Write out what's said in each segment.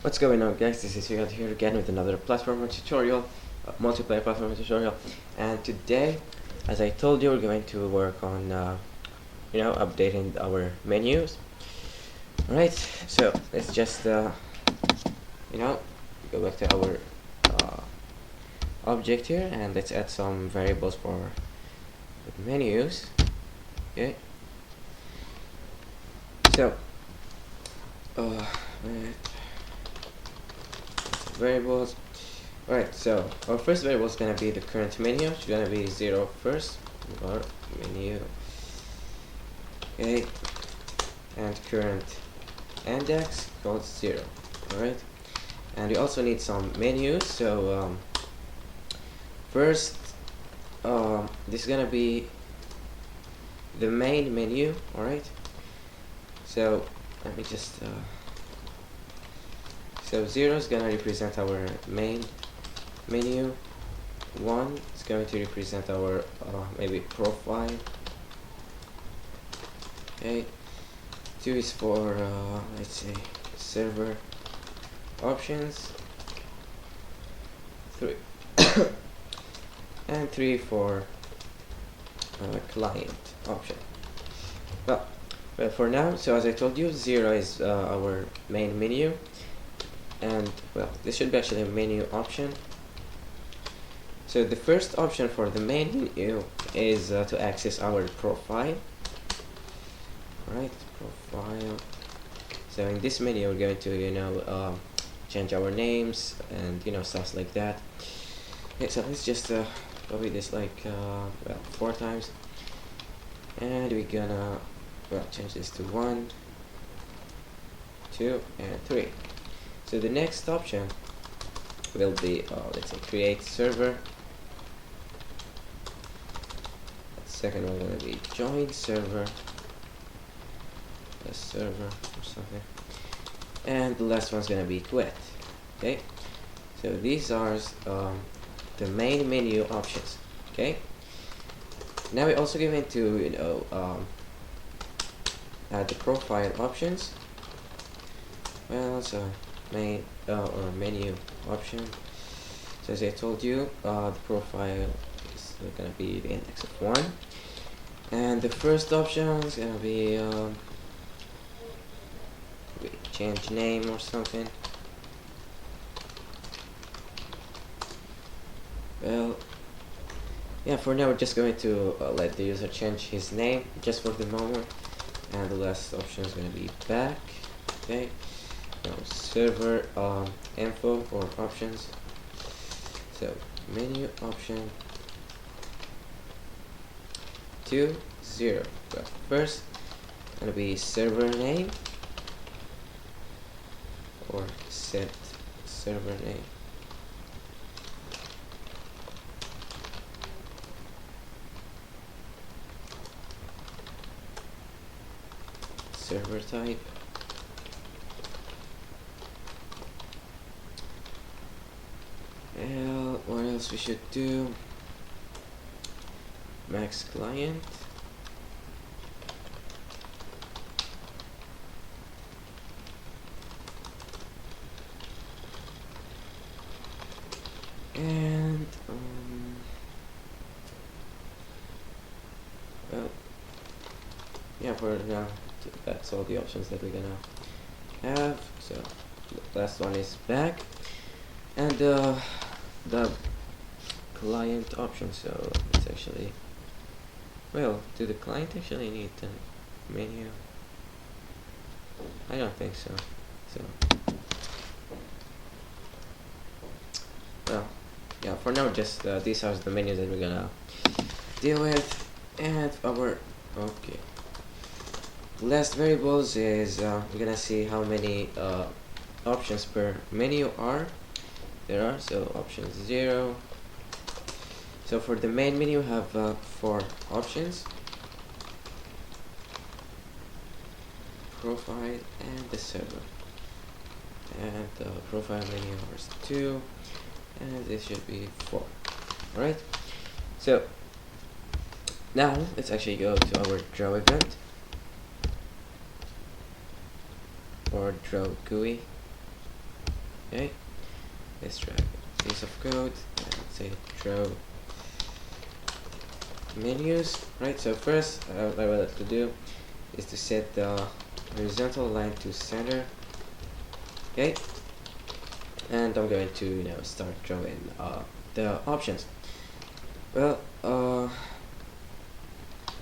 What's going on, guys? This is Yugad here again with another platformer tutorial, multiplayer platformer tutorial. And today, as I told you, we're going to work on updating our menus. Alright, so let's just go back to our object here, and let's add some variables for the menus. Okay, so variables. Alright, so our first variable is going to be the current menu. It's going to be 0 first, or menu. Okay, and current index called 0. Alright, and we also need some menus. So first, this is going to be the main menu. Alright, so let me just so 0 is going to represent our main menu. 1 is going to represent our maybe profile. Okay, 2 is for let's say server options. 3 and 3 for client option. Well, for now, so as I told you, 0 is our main menu. And well, this should be actually a menu option. So the first option for the main menu is to access our profile. Alright, profile. So in this menu we're going to change our names and stuff like that. Okay, so let's just copy this like 4 times, and we're gonna change this to 1, 2, and 3. So the next option will be, let's say, create server. The second one will be join server, a server or something, and the last one's gonna be quit. Okay, so these are the main menu options. Okay, now we also go into add the profile options. Well, so main or menu option. So as I told you, the profile is gonna be the index of 1, and the first option is gonna be change name or something. Well, yeah, for now we're just going to let the user change his name just for the moment, and the last option is going to be back. Okay, now server info or options. So menu option 2 0. Well, first going to be server name or set server name. Server type. Well, what else we should do? Max client. And well, yeah, for now that's all the options that we're gonna have. So the last one is back, and the client option. So it's actually, well, do the client actually need the menu? I don't think so. So well, yeah, for now just these are the menus that we're gonna deal with. And our last variables is we're gonna see how many options per menu there are. So option 0. So for the main menu we have 4 options: profile and the server. And the profile menu is 2, and this should be 4. Alright, so now let's actually go to our draw event or draw GUI. Okay, let's drag a piece of code and say draw menus. Right, so first what I would like to do is to set the horizontal line to center. Okay, and I'm going to start drawing the options. Well,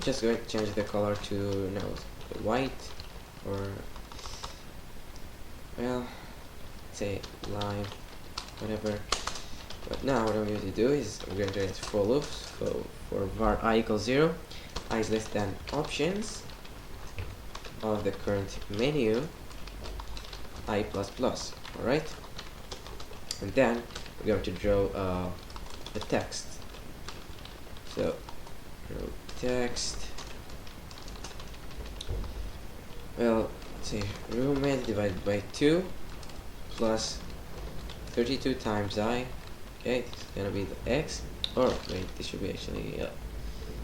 just going to change the color to white, or well, say lime, whatever. But now what I'm going to do is I'm going to get for loops. So for var I equals 0, I is less than options of the current menu I plus plus. Alright, and then we're going to draw the text. So draw text. Well, let's say roommate divided by 2 plus 32 times I. Okay, it's gonna be the x. Or wait, this should be actually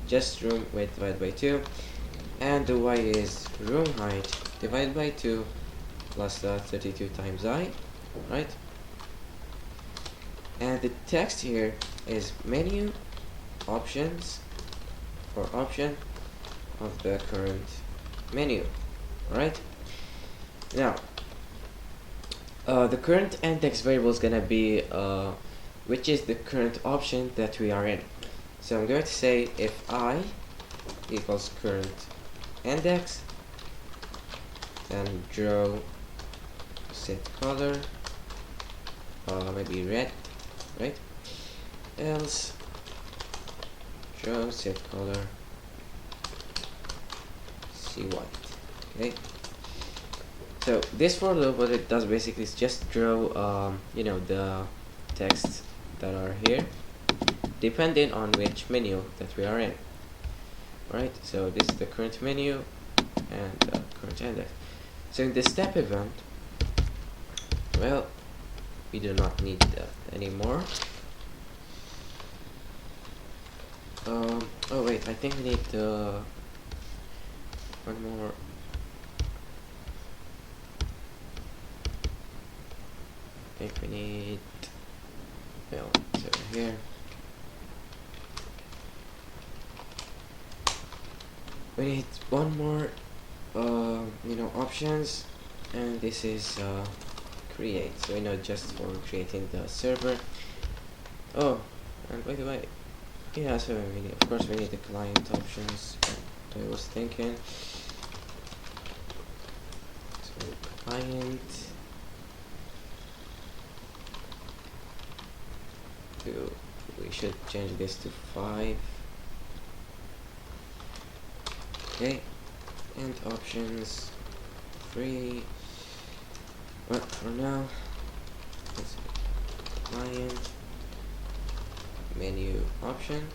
just room weight divided by 2, and the y is room height divided by 2 plus 32 times I, right? And the text here is menu options, or option of the current menu. Alright, now the current index variable is gonna be which is the current option that we are in. So I'm going to say if I equals current index, then draw set color maybe red, right? Else draw set color see white. Okay, so this for loop, what it does basically is just draw the texts that are here depending on which menu that we are in. Right, so this is the current menu and the current index. So in the step event, well, we do not need that anymore. Oh wait, I think we need one more. I think we need, well, it's over here. We need one more options, and this is create. So just for creating the server. Oh, and by the way, yeah, so of course we need the client options. I was thinking, so client we should change this to 5. Okay, and options 3. But for now, let's client menu option.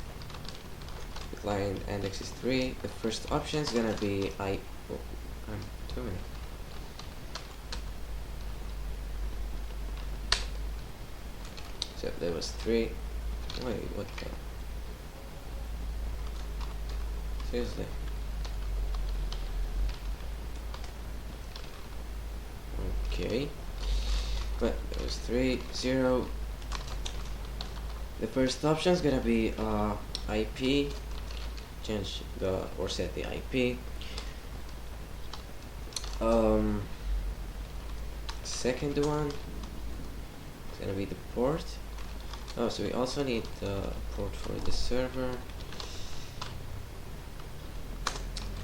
The client index is 3. The first option is gonna be I'm doing it. So there was 3. Wait, what the? Seriously? Okay, but there was 3, 0. The first option is gonna be IP. Change or set the IP. Second one is gonna be the port. Oh, so we also need the port for the server.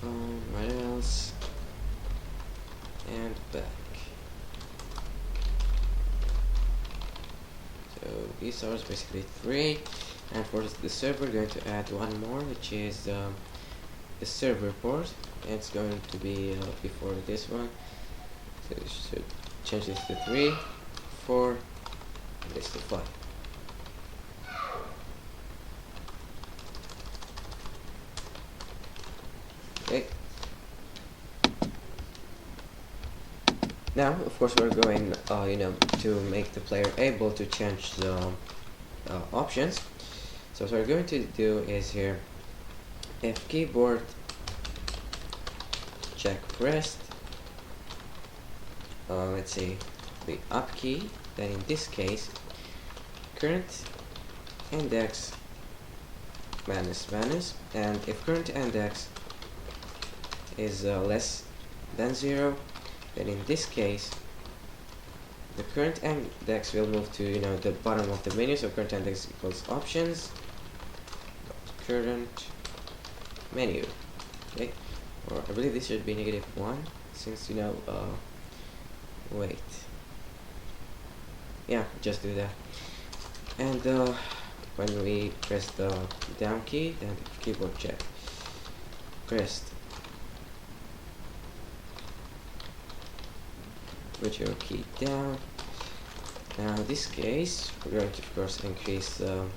What else? And back. So these are basically 3, and for the server, we're going to add one more, which is the server port. And it's going to be before this one. So we should change this to 3, 4, and this to 5. Okay. Now, of course, we're going, to make the player able to change the options. So what we're going to do is here, if keyboard check pressed, let's see, the up key, then in this case current index minus minus, and if current index is less than 0, then in this case the current index will move to the bottom of the menu. So current index equals options current menu. Okay, or I believe this should be -1, since wait, yeah, just do that. And when we press the down key, then the keyboard check pressed, put your key down. Now in this case we're going to of course increase so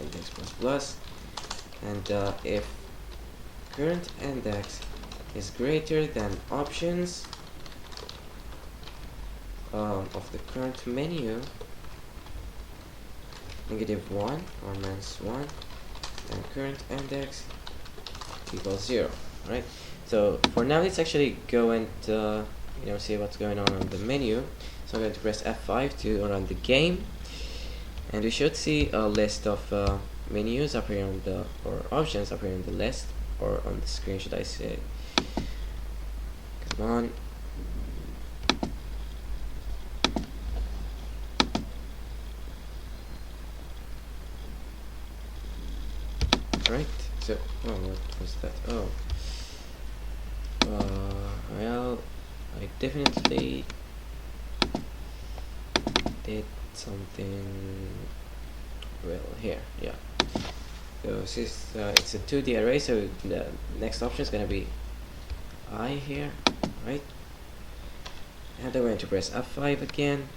index plus, and if current index is greater than options of the current menu, -1 or -1, and current index equals 0. Right, so for now let's actually go and see what's going on the menu. So I'm going to press F5 to run the game, and we should see a list of menus appear on the, or options appear on the list, or on the screen should I say. Come on. Right, so what was that? Well, I definitely did something well here. Yeah, so since it's a 2D array, so the next option is gonna be I here, right? And I'm going to press F5 again.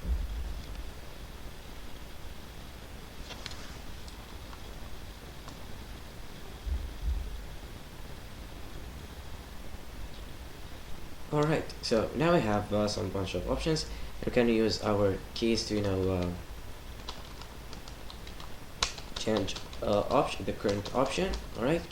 Alright, so now we have some bunch of options. We can use our keys to change the current option. Alright,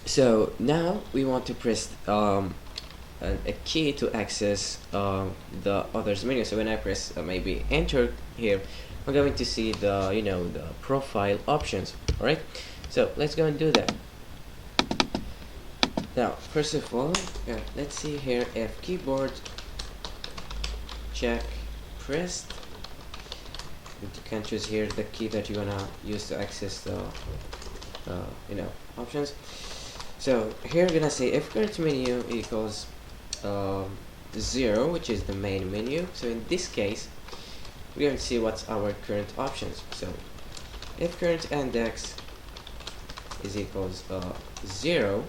so now we want to press a key to access the others menu. So when I press maybe enter here, we're going to see the the profile options. Alright, so let's go and do that. Now, first of all, let's see here if keyboard check pressed. You can choose here the key that you wanna use to access the options. So here we're gonna say if current menu equals 0, which is the main menu. So in this case, we're going to see what's our current options. So if current index is equals 0,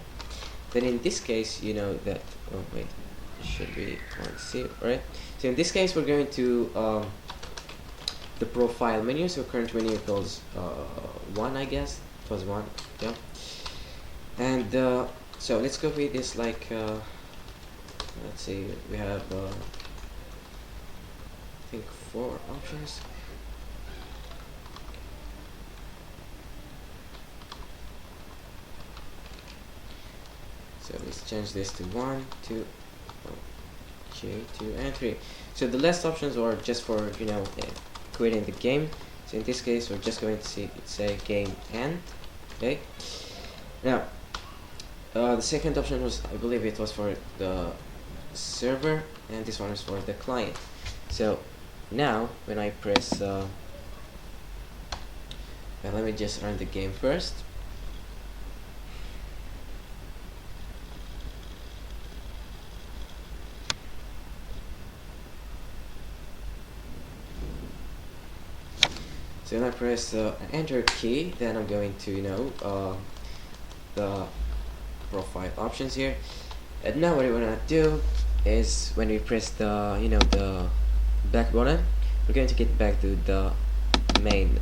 then in this case that it should be 1C, right? So in this case we're going to the profile menu. So current menu equals 1, I guess it was 1, yeah. And so let's copy this, like let's see, we have I think 4 options. So let's change this to 1, 2, okay, 2 and 3. So the last options are just for quitting the game. So in this case we're just going to say game end. Okay, now the second option was, I believe it was for the server, and this one is for the client. So now when I press let me just run the game first. So when I press the enter key, then I'm going to the profile options here. And now what we're gonna do is when we press the the back button, we're going to get back to the main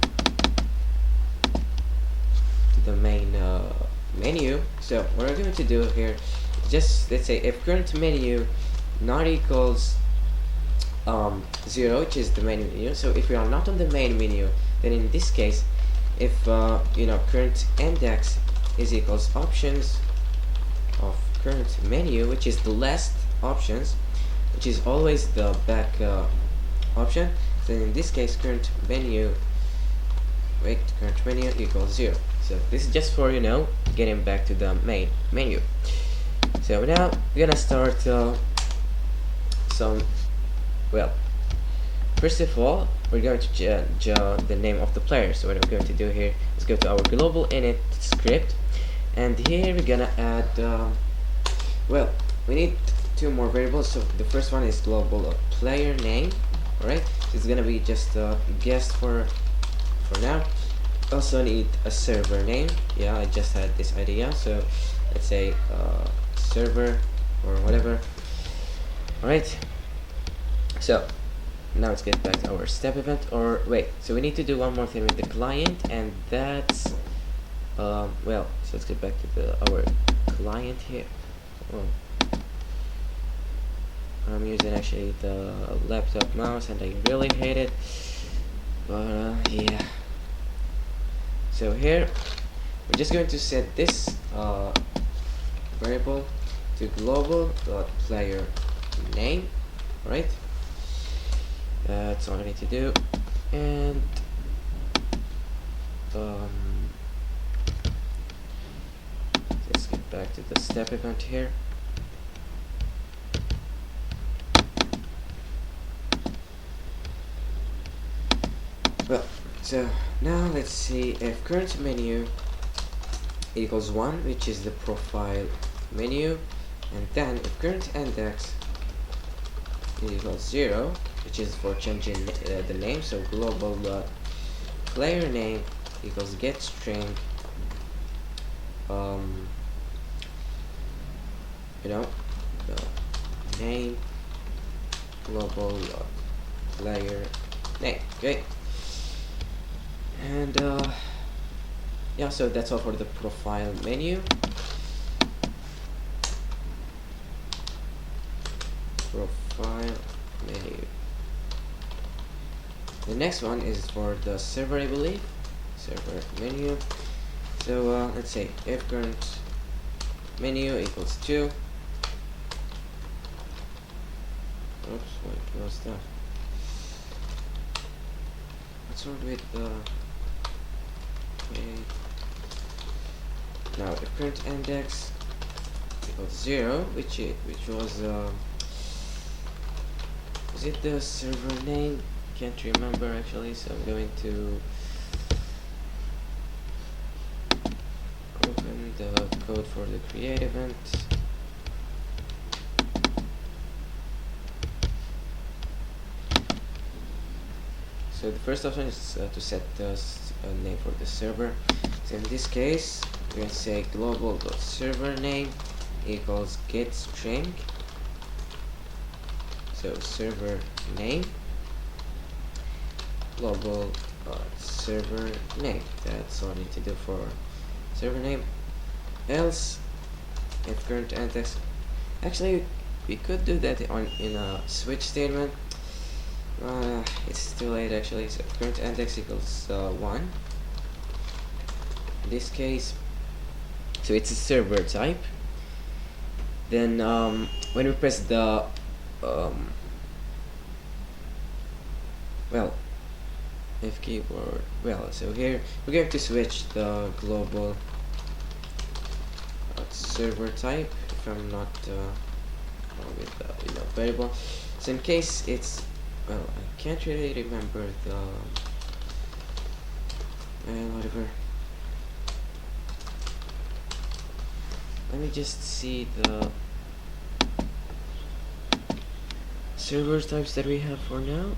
menu. So what we're going to do here, just let's say if current menu not equals 0, which is the main menu. So if we are not on the main menu, then in this case, if current index is equals options of current menu, which is the last options, which is always the back option. So in this case, current menu equals 0. So this is just for, you know, getting back to the main menu. So now we're gonna start some, well, first of all, we're going to change the name of the player. So what I'm going to do here is go to our global init script, and here we're gonna add, well, we need two more variables. So the first one is global player name. Alright, so it's gonna be just a guest for now. Also need a server name. Yeah, I just had this idea, so let's say server or whatever. Alright, so now let's get back to our step event. Or wait, so we need to do one more thing with the client, and that's well, so let's get back to our client here. I'm using actually the laptop mouse and I really hate it, but yeah. So here we're just going to set this variable to global.player name. Right, that's all I need to do. And let's get back to the step event here. Well, so now let's see if current menu equals 1, which is the profile menu, and then if current index equals 0, which is for changing the name, so global player name equals get string, you know, the name global player name. Okay. And yeah, so that's all for the profile menu. Profile menu. The next one is for the server, I believe. Server menu. So let's say if current menu equals 2. Oops, what was that? Let's start with the now if current index equals 0, which was is it the server name? Can't remember actually, so I'm going to open the code for the create event. So the first option is to set the name for the server. So in this case, we're going to say global.server name equals get string. So server name global server name. That's all I need to do for server name. Else, if current index, actually we could do that in a switch statement. It's too late actually. So current index equals 1. In this case, so it's a server type. Then when we press the well, if keyboard, well, so here we're going to switch the global server type if I'm not with the variable. So in case it's, well, I can't really remember the whatever. Let me just see the server types that we have for now.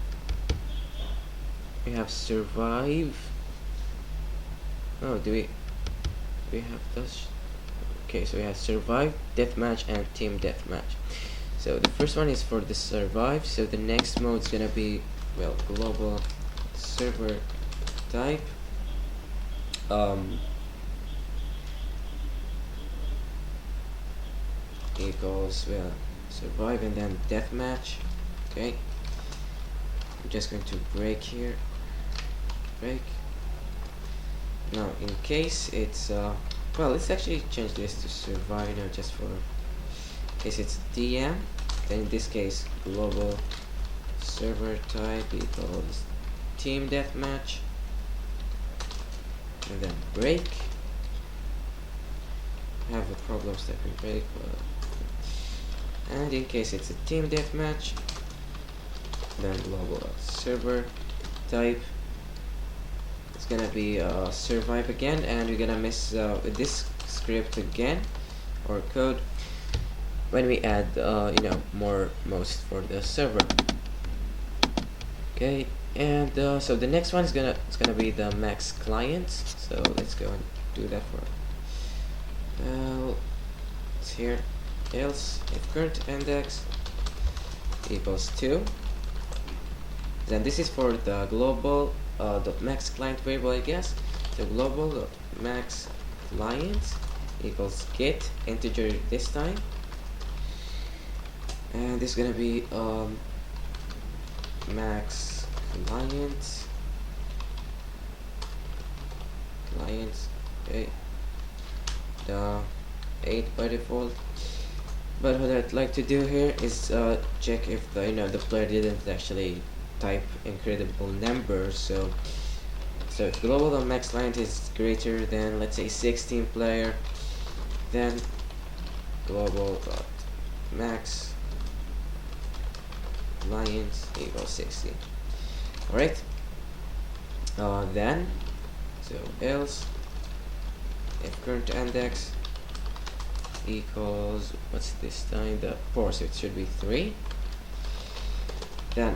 We have survive. Oh, do we have this? Okay, so we have survive, deathmatch, and team deathmatch. So the first one is for the survive. So the next mode is gonna be, well, global server type. Equals, well, survive and then deathmatch. Okay. I'm just going to break here. Break. Now, in case it's well, let's actually change this to survive now, just for in case it's DM. then in this case global server type equals team deathmatch, and then break. I have a problem stepping break, and in case it's a team deathmatch, then global server type, it's gonna be survive again, and we're gonna miss this script again or code when we add more most for the server. Okay, and so the next one is gonna be the max clients. So let's go and do that for it's here. Else if current index equals 2, then this is for the global dot max client variable, I guess. So global dot max client equals get integer this time, and this is gonna be max clients, okay, the 8 by default. But what I'd like to do here is check if the player didn't actually type incredible numbers. So if global max client is greater than, let's say, 16 player, then global max client equals 16. Alright. Then so else if current index equals, what's this time, the 4, so it should be 3. Then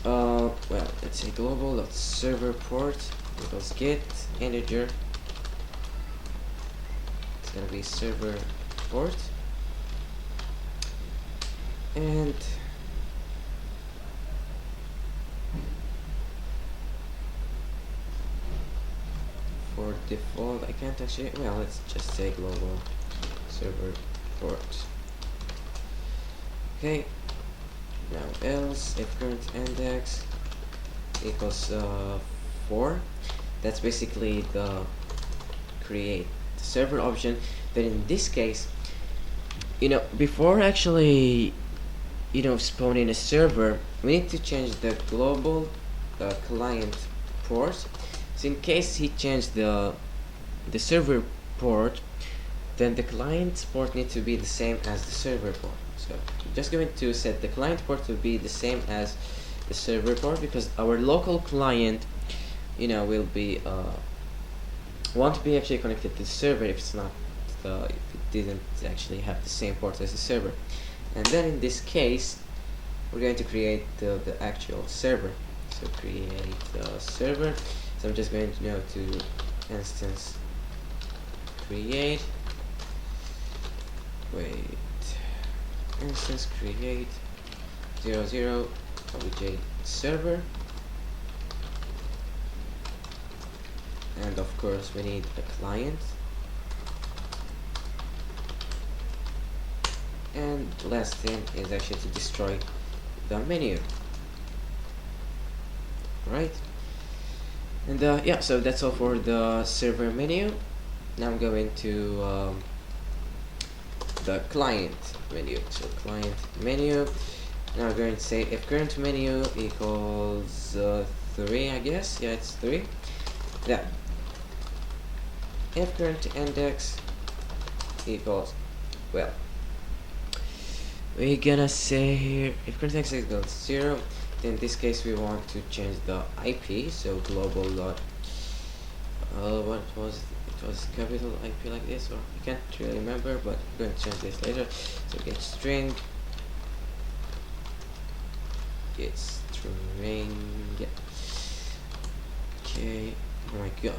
well, let's say global dot server port equals get integer, it's gonna be server port, and for default I can't actually, well, let's just say global server port. Okay, now else if current index equals 4, that's basically the create server option. But in this case, before actually spawning a server, we need to change the global client port. So in case he changed the server port, then the client port needs to be the same as the server port. So I'm just going to set the client port to be the same as the server port, because our local client will be won't be actually connected to the server if it's not if it didn't actually have the same port as the server. And then in this case we're going to create the actual server. So create the server. So I'm just going to instance create instance create 00 obj server, and of course we need a client, and the last thing is actually to destroy the menu. Right, and yeah, so that's all for the server menu. Now I'm going to the client menu. So client menu, now I'm going to say if current menu equals 3, I guess, yeah, it's 3. Yeah, if current index equals, well, we're gonna say here if current index equals 0, then in this case we want to change the IP. So global dot what was it? It was capital IP like this, or I can't really remember, but I'm going to change this later. So get string, yeah. Okay, oh my god.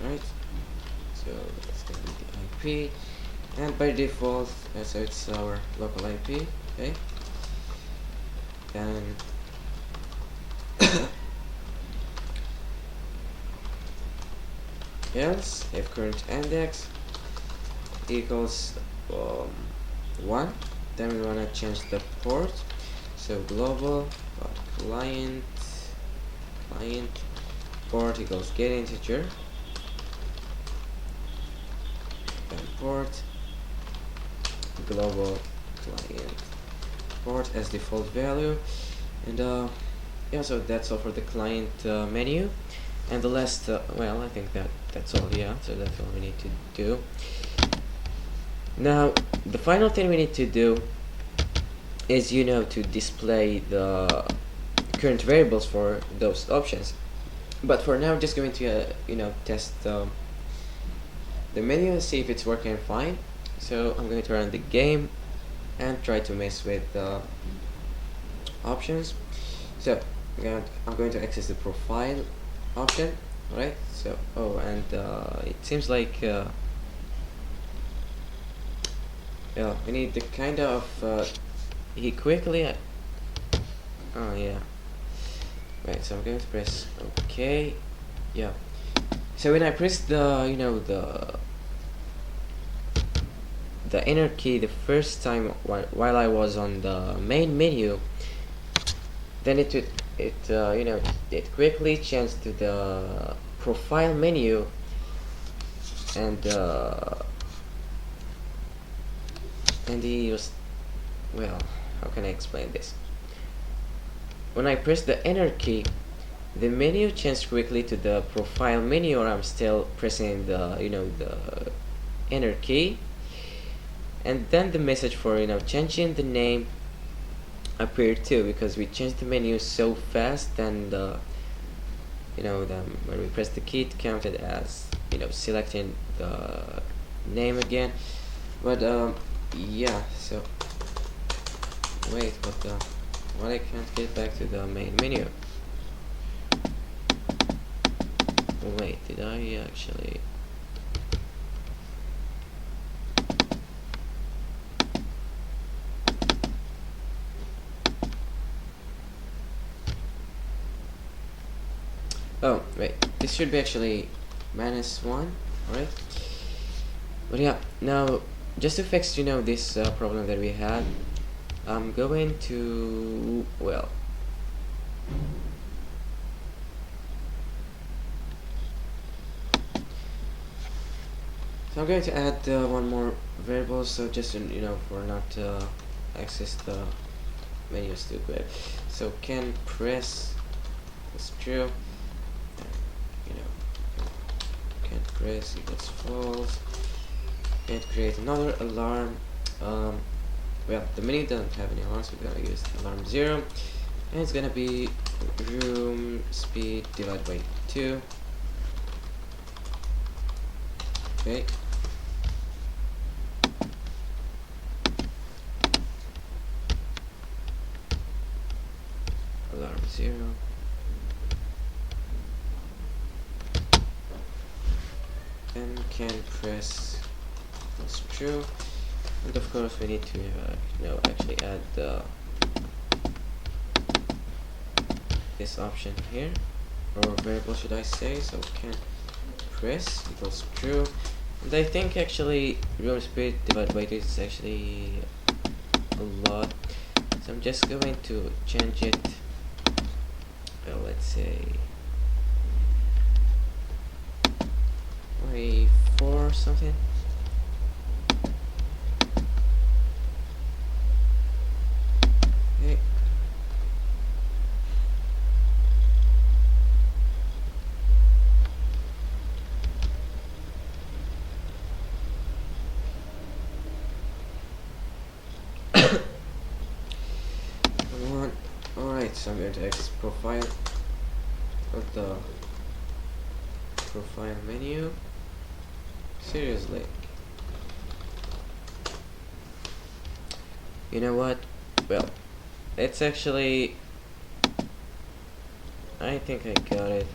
Right, so that's gonna be the IP, and by default so it's our local IP. Okay, then else if current index equals 1, then we want to change the port. So global client port equals get integer, then port, global client port as default value. And yeah, so that's all for the client menu. And the last, well, I think that's all. Yeah, so that's all we need to do. Now the final thing we need to do is, to display the current variables for those options. But for now, I'm just going to test the menu and see if it's working fine. So I'm going to run the game and try to mess with the options. So I'm going to access the profile option, right? So and it seems like yeah, we need the kind of he quickly oh yeah, right. So I'm going to press OK. Yeah, so when I press the the enter key the first time while I was on the main menu, then it quickly changed to the profile menu, and he was, well, how can I explain this? When I press the enter key, the menu changed quickly to the profile menu, or I'm still pressing the the enter key, and then the message for changing the name appeared too, because we changed the menu so fast, and when we press the key, it counted as selecting the name again. But yeah, so wait, what I can't get back to the main menu. Wait, did I actually? Oh, wait, this should be actually -1, right? But yeah, now just to fix this problem that we had, I'm going to, well, so I'm going to add one more variable, so just for not access the menus too quick. So can press is true, can't press equals false, and create another alarm. Well, the menu doesn't have any alarms, so we're gonna use alarm 0, and it's gonna be room speed divided by 2. Okay. Alarm 0. And can press is true, and of course we need to actually add this option here, or variable should I say. So can press equals true, and I think actually room speed divided by 2 is actually a lot, so I'm just going to change it. Well, let's say 4 or something. Okay. Alright, so I'm going to access profile of the profile menu. Seriously. You know what? Well, it's actually, I think I got it.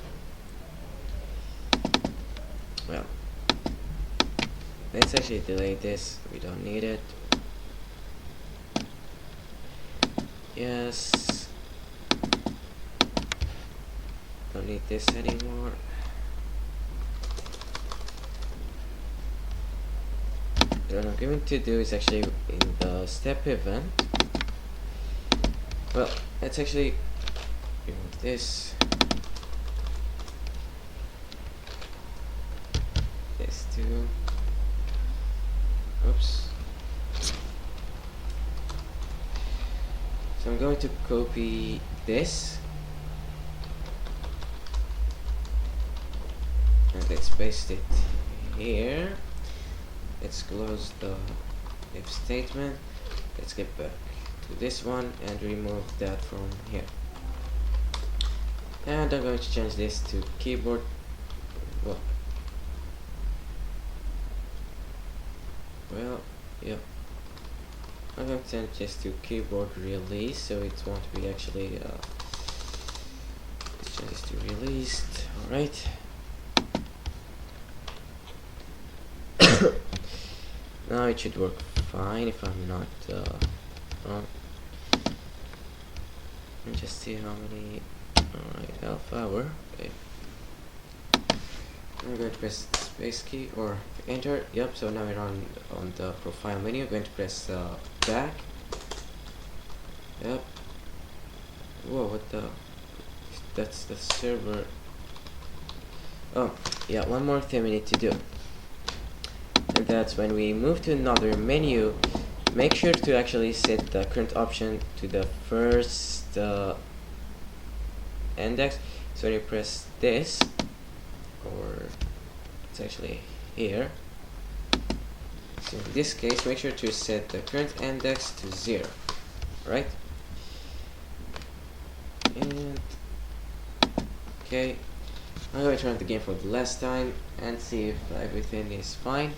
Well, let's actually delete this. We don't need it. Yes. Don't need this anymore. What I'm going to do is actually in the step event. Well, let's actually remove this. This too. Oops. So I'm going to copy this and let's paste it here. Let's close the if statement. Let's get back to this one and remove that from here. And I'm going to change this to keyboard. Well, yeah. I'm going to change this to keyboard release, so it won't be actually. Let's change this to released. All right. Now it should work fine if I'm not wrong. Let me just see how many. Alright, alpha hour. Okay. I'm going to press space key or enter. Yep, so now we're on the profile menu. I'm going to press back. Yep. Whoa, what the? That's the server. Oh, yeah, one more thing we need to do. And that's when we move to another menu, make sure to actually set the current option to the first index. So when you press this, or it's actually here, so in this case make sure to set the current index to 0, right? And okay, I'm going to turn the game for the last time and see if everything is fine.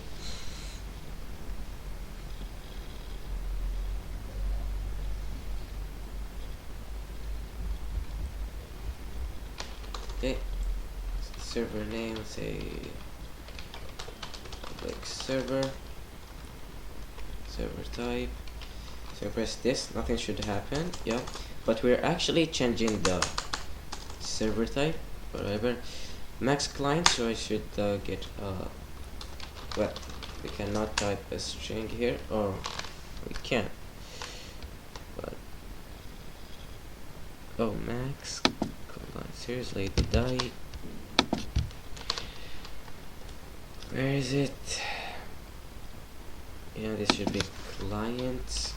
Okay, server name, say public server type. So press this, nothing should happen. Yeah, but we're actually changing the server type, whatever. Max client, so I should get well, we cannot type a string here, or we can, but oh, max client, seriously, did I, where is it? Yeah, this should be client.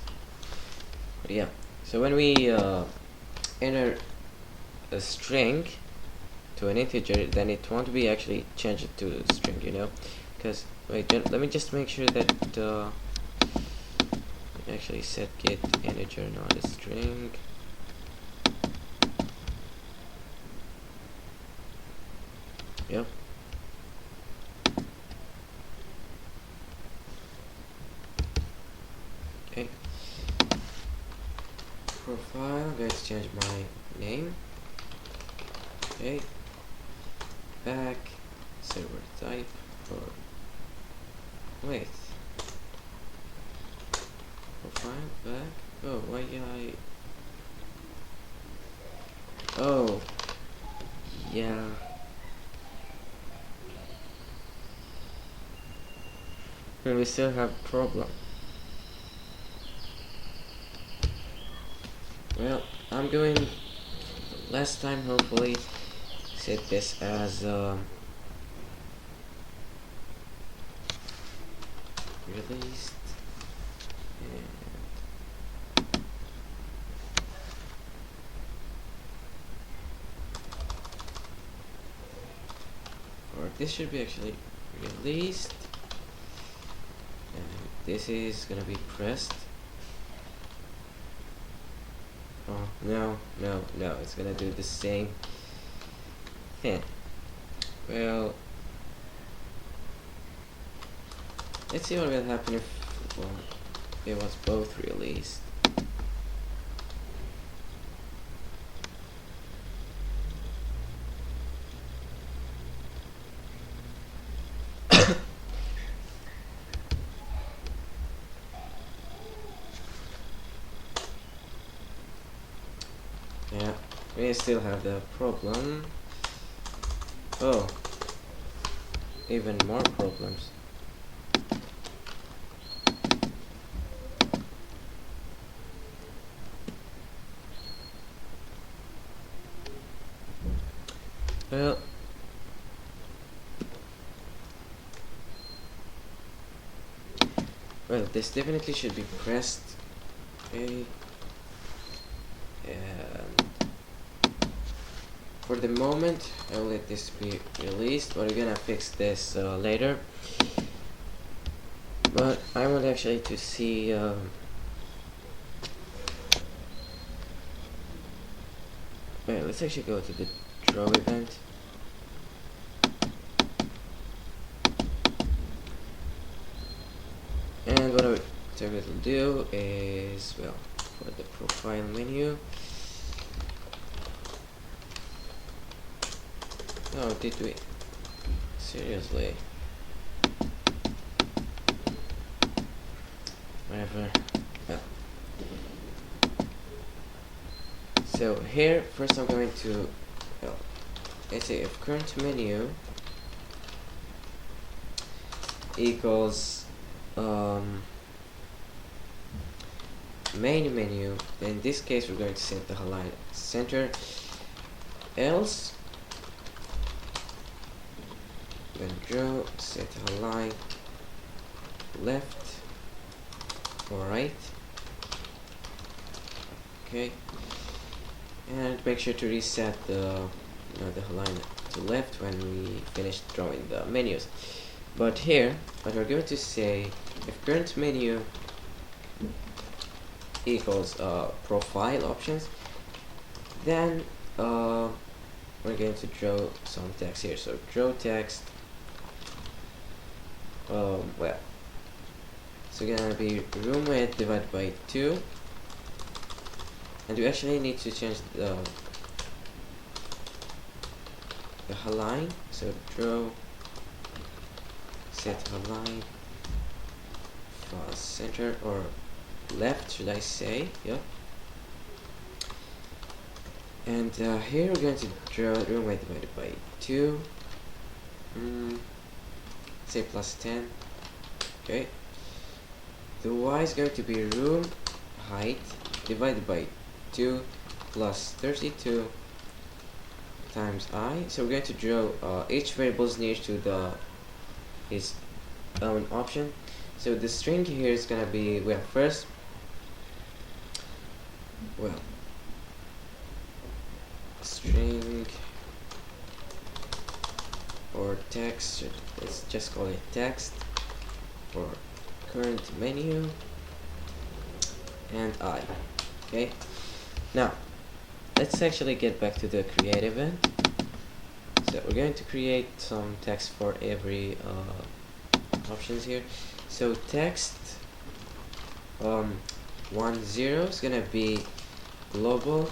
But yeah, so when we enter a string to an integer, then it won't be actually change it to a string, you know, because wait, let me just make sure that actually set get integer, not a string. Yep. Okay. Profile, let's change my name. Okay. Back, server type, or wait. Profile, back. Oh, why I? Oh, yeah. And we still have problem. Well, I'm going last time, hopefully set this as released, and or this should be actually released, and this is gonna be pressed. Oh, no, it's gonna do the same thing. Well, let's see what will happen if, well, it was both released. Yeah, we still have the problem. Oh, even more problems. Well, this definitely should be pressed. Okay. and for the moment I'll let this be released, but we're gonna fix this later. But I want actually to see wait, let's actually go to the draw event. And what it will do is, well, for the profile menu. Oh, did we? Seriously? Whatever. Well. So here, first I'm going to, well, let's say if current menu equals main menu, then in this case we're going to set the align center, else when draw set align left or right. Okay, and make sure to reset the align to left when we finish drawing the menus. But here, what we're going to say, if current menu equals profile options, then we're going to draw some text here. So draw text. Well, so gonna be room width divided by 2, and we actually need to change the align. So draw set align center or left, should I say? Yeah. And here we're going to draw room width divided by 2. Say plus 10. Okay. The y is going to be room height divided by 2 plus 32 times I. So we're going to draw each variables near to his own option. So the string here is gonna be, well, first, well, string or text, let's just call it text for current menu and I. Okay, now let's actually get back to the create event. So we're going to create some text for every options here. So text 10 is gonna be global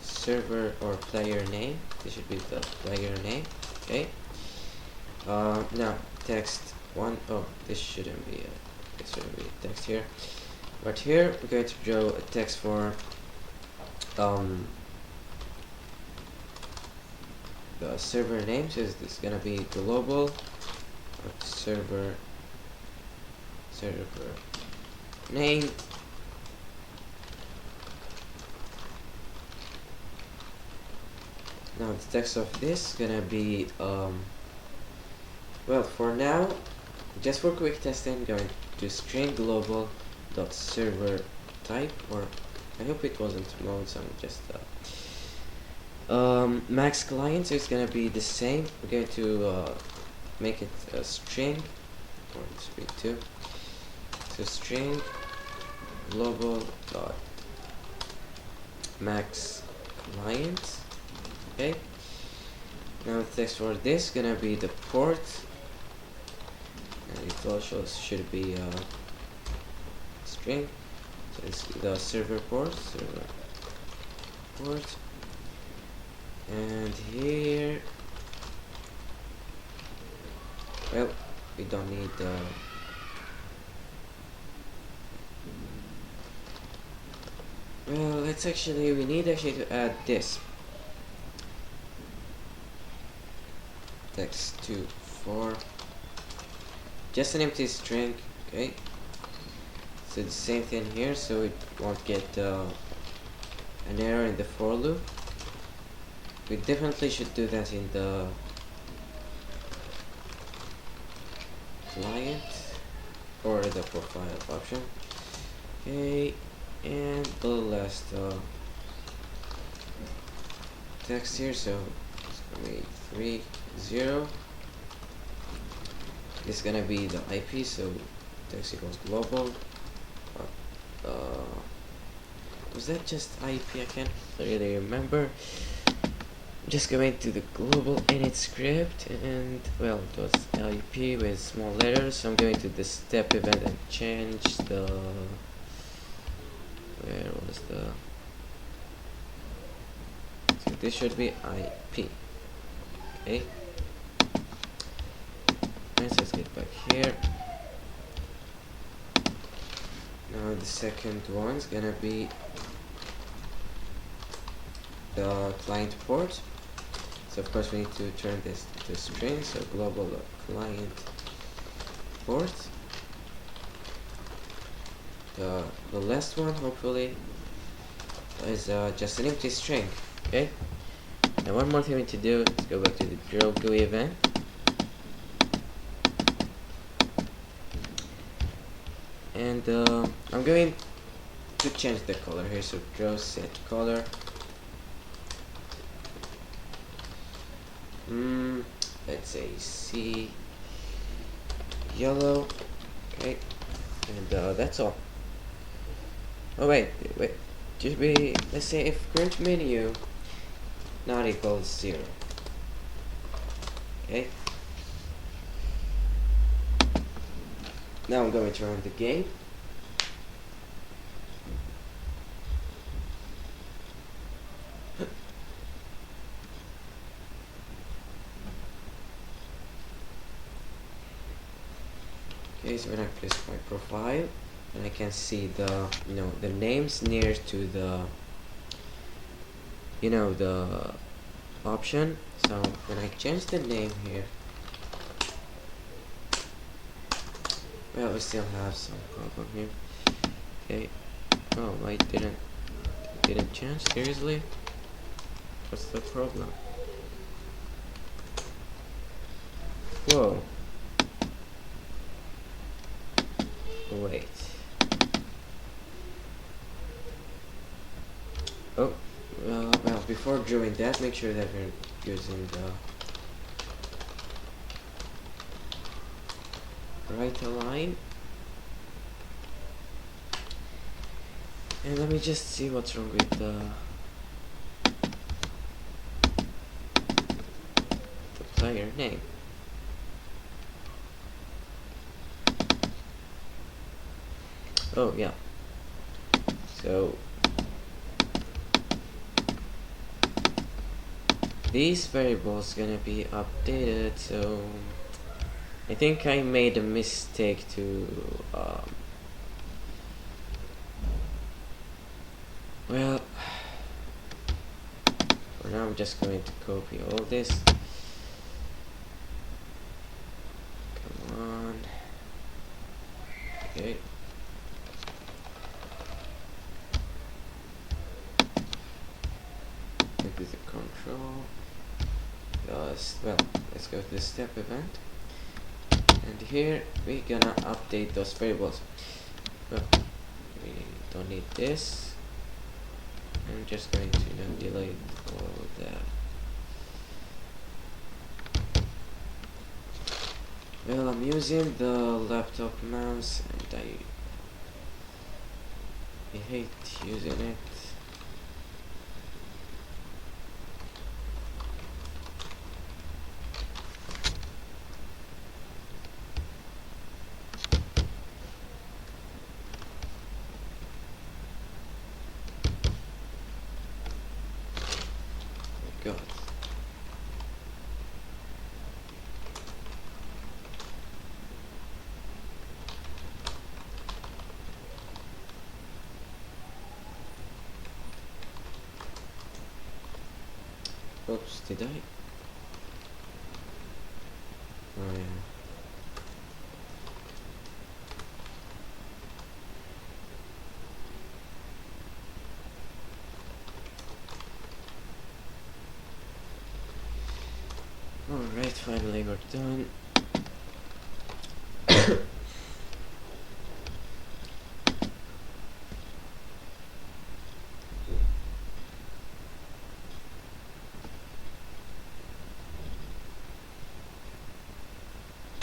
server or player name. This should be the player name. Okay. Now text 1. Oh, this shouldn't be text here. But here we're going to draw a text for the server name. So this is gonna be global server name. Now the text of this is gonna be well, for now, just for quick testing, I'm going to string global dot server type, or I hope it wasn't mode, so I'm just max client, so it's gonna be the same. We're going to make it a string, or it should be 2. So string global dot max client. Okay. Now the text for this is gonna be the port, and it also should be string. So it's the server port, and here, well, we don't need well, we need actually to add this text to 4, just an empty string. Okay, so the same thing here, so it won't get an error in the for loop. We definitely should do that in the client. or the profile option. Okay, and the last text here, so it's gonna be 30. This is gonna be the IP, so text equals global. Was that just IP? I can't really remember. Just going to the global init script, and well, it was IP with small letters. So I'm going to the step event and change the, where was the, so this should be IP. Okay, let's get back here. Now the second one is gonna be the client port. So of course we need to turn this to string, so global client port. The last one hopefully is just an empty string. Okay. Now one more thing we need to do is go back to the draw GUI event. And I'm going to change the color here, so draw set color. Let's say C yellow. Okay, and that's all. Oh wait, should we, let's say if current menu not equals 0. Okay, now I'm going to run the game. Okay, so when I press my profile, and I can see the, the names near to the, the option. So when I change the name here, well, we still have some problem here. Okay, oh, I didn't change, seriously? What's the problem? Whoa. Wait. Oh, well, before drawing that, make sure that we're using the right align. And let me just see what's wrong with the player name. Oh yeah, so these variables gonna be updated. So I think I made a mistake to well, for now I'm just going to copy all this. Come on. Okay. Maybe the control. Well, let's go to the step event. And here we're gonna update those variables. Well, we don't need this. I'm just going to delete all of that. Well, I'm using the laptop mouse and I hate using it. God. Oops, did I? Oh yeah. Alright, finally we're done.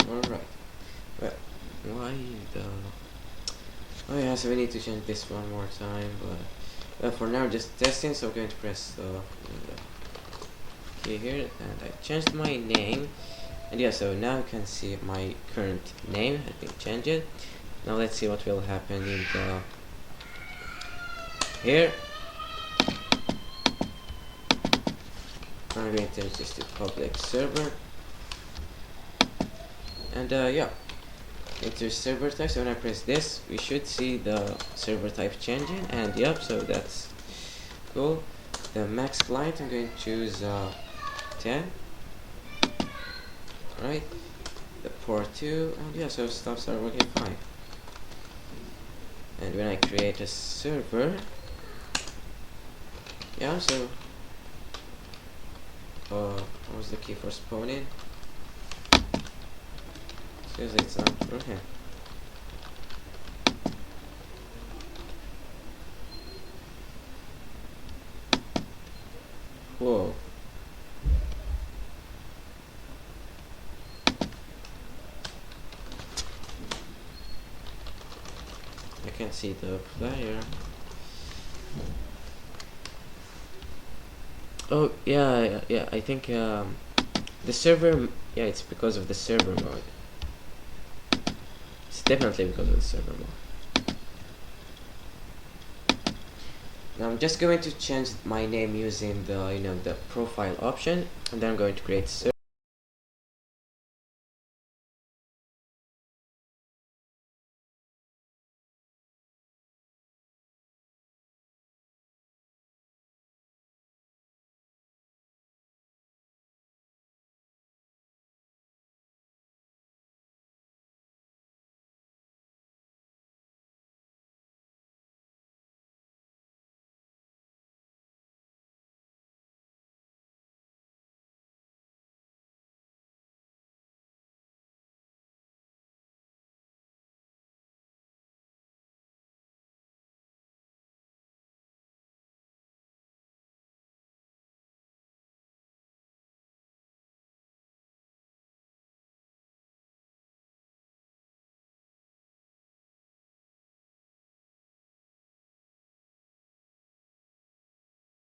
Alright. Well, why the... Oh yeah, so we need to change this one more time, but for now just testing, so I'm going to press the key here, and I changed my name, and yeah, so now you can see my current name has been changed. Now let's see what will happen in the... Here, I'm going to change this to public server, and yeah, into server type. So when I press this, we should see the server type changing, and yep, so that's cool. The max client, I'm going to choose 10. Right, the port 2, and yeah, so stuffs are working fine. And when I create a server, yeah, so what was the key for spawning? Says it's not okay. Whoa. I can't see the player. Oh yeah, I think the server, yeah, it's because of the server mode. It's definitely because of the server mode. Now I'm just going to change my name using the the profile option, and then I'm going to create server.